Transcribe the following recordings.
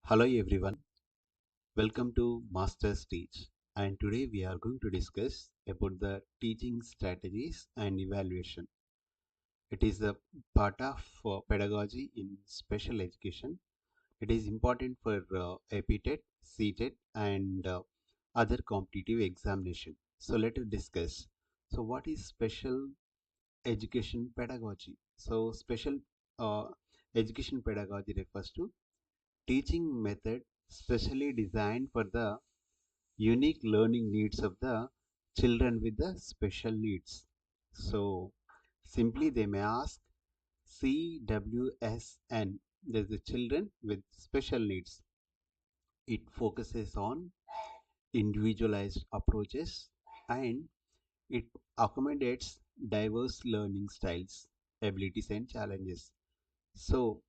Hello everyone, welcome to mastersteach, and today we are going to discuss about the teaching strategies and evaluation. It is a part of pedagogy in special education. It is important for AP TET, CTET and other competitive examination. So let us discuss. So what is special education pedagogy? So special uh, education pedagogy refers to teaching method specially designed for the unique learning needs of the children with the special needs. So simply they may ask CWSN, there's the children with special needs. It focuses on individualized approaches and it accommodates diverse learning styles, abilities and challenges. So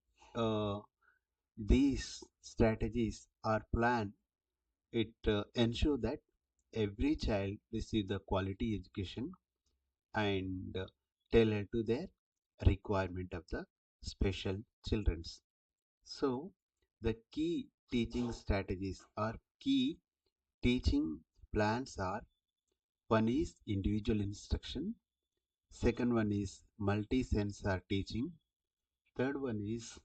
these strategies are planned. It ensure that every child receive the quality education and tailored to their requirement of the special children's. So the key teaching strategies or key teaching plans are: one is individual instruction, second one is multi-sensor teaching, third one is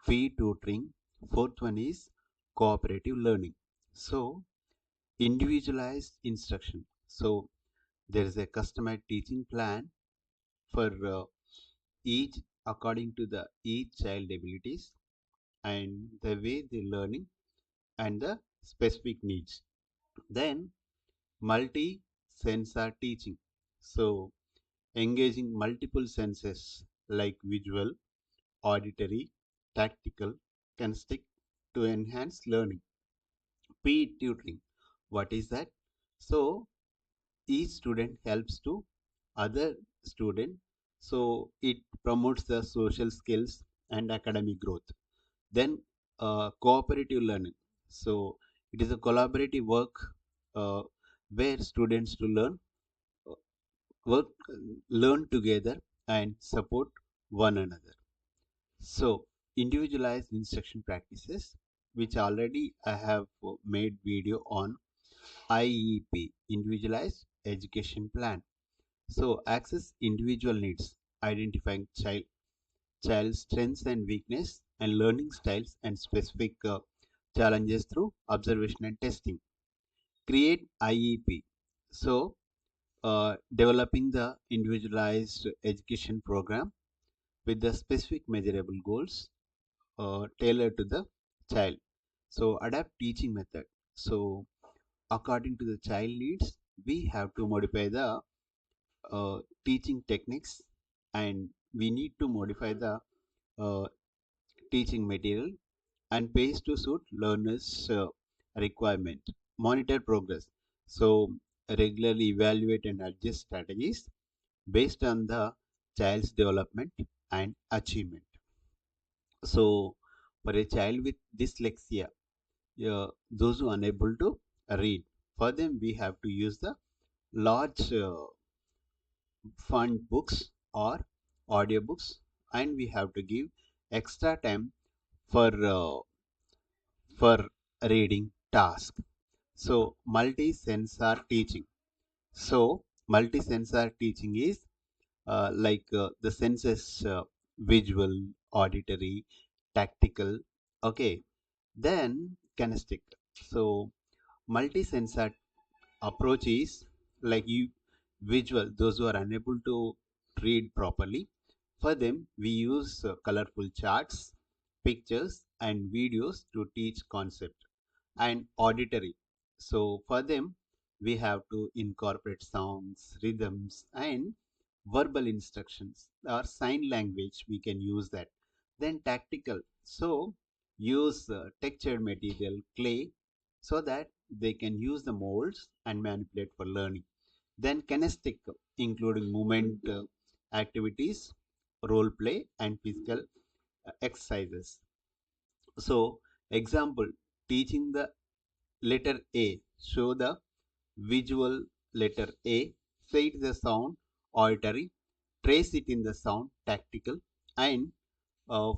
fee tutoring, fourth one is cooperative learning. So individualized instruction. So there is a customized teaching plan for each according to the each child abilities and the way they learning and the specific needs. Then multi sensor teaching. So engaging multiple senses like visual, auditory, tactical, kinesthetic to enhance learning. Peer tutoring. What is that? So each student helps to other student, so it promotes the social skills and academic growth. Then cooperative learning. So it is a collaborative work uh, where students to uh, work learn together and support one another. So individualized instruction practices, which already I have made video on IEP, individualized education plan. So access individual needs, identifying child's strengths and weakness and learning styles and specific challenges through observation and testing. Create IEP. So developing the individualized education program with the specific measurable goals tailored to the child. So adapt teaching method. So according to the child needs, we have to modify the teaching techniques and we need to modify the uh, teaching material and pace to suit learners requirement. Monitor progress, so regularly evaluate and adjust strategies based on the child's development and achievement. So for a child with dyslexia, those who are unable to read, for them we have to use the large font books or audiobooks, and we have to give extra time for reading task. So multi-sensor teaching. So multi-sensor teaching is the senses, visual, auditory, tactical. Okay, then kinesthetic. So multi-sensor approach is like you visual, those who are unable to read properly, for them we use colorful charts, pictures and videos to teach concept. And auditory, so for them we have to incorporate sounds, rhythms and verbal instructions or sign language, we can use that. Then tactical, so use textured material, clay, so that they can use the molds and manipulate for learning. Then kinesthetic, including movement activities, role play and physical exercises. So example, teaching the letter A, show the visual letter A, say it is a sound, auditory, trace it in the sound, tactical, and uh,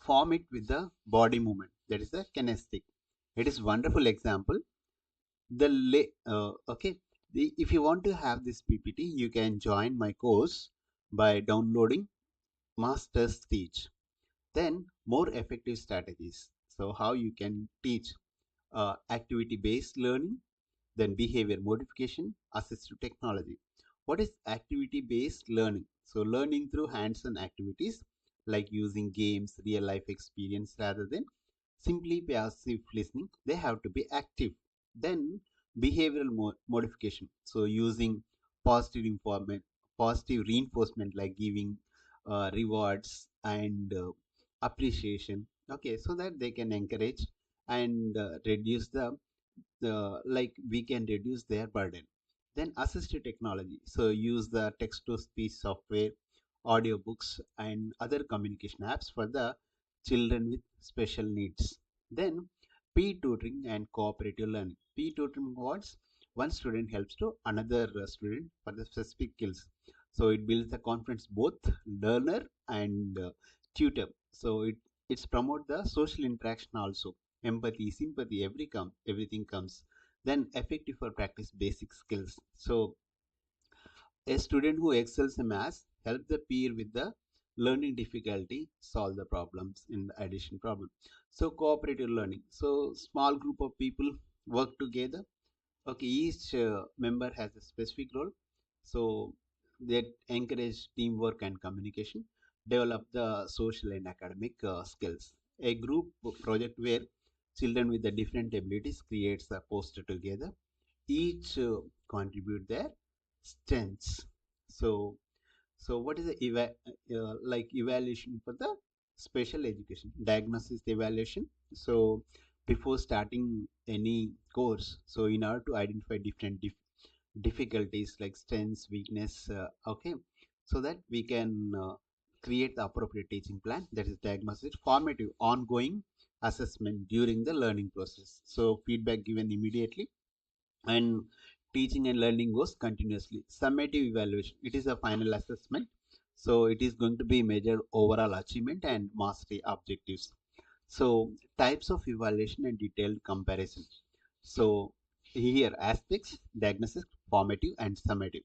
form it with the body movement, that is the kinesthetic. It is wonderful example. Okay, if you want to have this PPT, you can join my course by downloading mastersteach. Then more effective strategies. So how you can teach activity-based learning, then behavior modification, assistive technology. What is activity-based learning? So learning through hands-on activities like using games, real-life experience rather than simply passive listening. They have to be active. Then behavioral modification. So using positive information, positive reinforcement like giving rewards and appreciation. Okay, so that they can encourage and reduce like we can reduce their burden. Then assistive technology, so use the text to speech software, audiobooks and other communication apps for the children with special needs. Then p tutoring and cooperative learning. P tutoring was one student helps to another student for the specific skills, so it builds the confidence both learner and tutor. So it's promote the social interaction also, empathy, sympathy, everything comes. Then effective for practice basic skills. So a student who excels in maths help the peer with the learning difficulty, solve the problems in the addition problem. So cooperative learning. So small group of people work together. Okay, each member has a specific role. So they encourage teamwork and communication, develop the social and academic skills. A group project where children with the different abilities creates a poster together. Each contribute their strengths. So what is the like evaluation for the special education? Diagnosis evaluation. So before starting any course, so in order to identify different difficulties like strengths, weakness, okay, so that we can create the appropriate teaching plan. That is diagnosis. Formative, ongoing assessment during the learning process. So feedback given immediately, and teaching and learning goes continuously. Summative evaluation, it is a final assessment, so it is going to be measured overall achievement and mastery objectives. So types of evaluation and detailed comparison. So here aspects: diagnosis, formative and summative.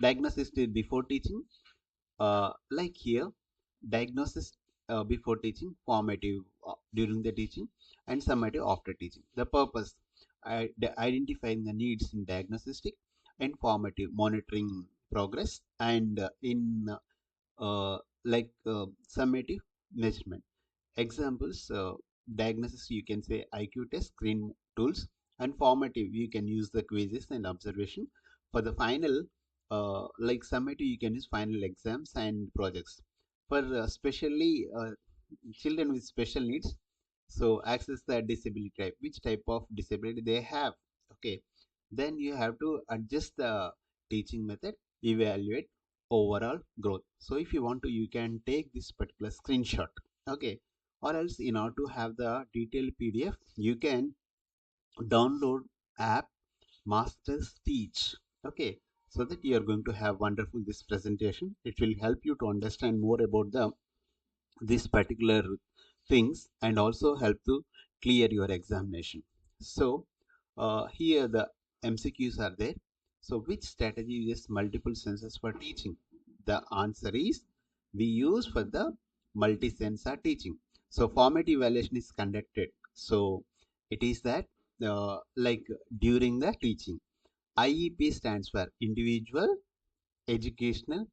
Diagnosis is before teaching, like here, diagnosis before teaching, formative during the teaching, and summative after teaching. The purpose: identifying the needs in diagnostic, and formative monitoring progress, and in summative measurement. Examples: diagnosis you can say IQ test, screen tools, and formative you can use the quizzes and observation. For the final, like summative, you can use final exams and projects. For especially children with special needs, so access the disability type, which type of disability they have. Okay, then you have to adjust the teaching method, evaluate overall growth. So if you want to, you can take this particular screenshot. Okay, or else in order to have the detailed PDF, you can download app mastersteach. Okay, so that you are going to have wonderful this presentation. It will help you to understand more about the these particular things and also help to clear your examination. So here the MCQs are there. So which strategy uses multiple senses for teaching? The answer is we use for the multi-sensor teaching. So formative evaluation is conducted. So it is that like during the teaching. IEP stands for individual educational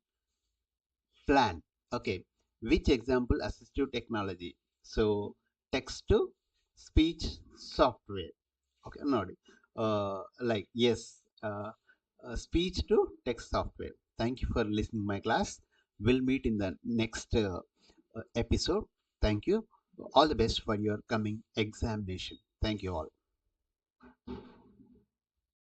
plan. Okay, which example assistive technology? So text to speech software. Okay, not like yes, speech to text software. Thank you for listening my class. We'll meet in the next episode. Thank you. All the best for your coming examination. Thank you all.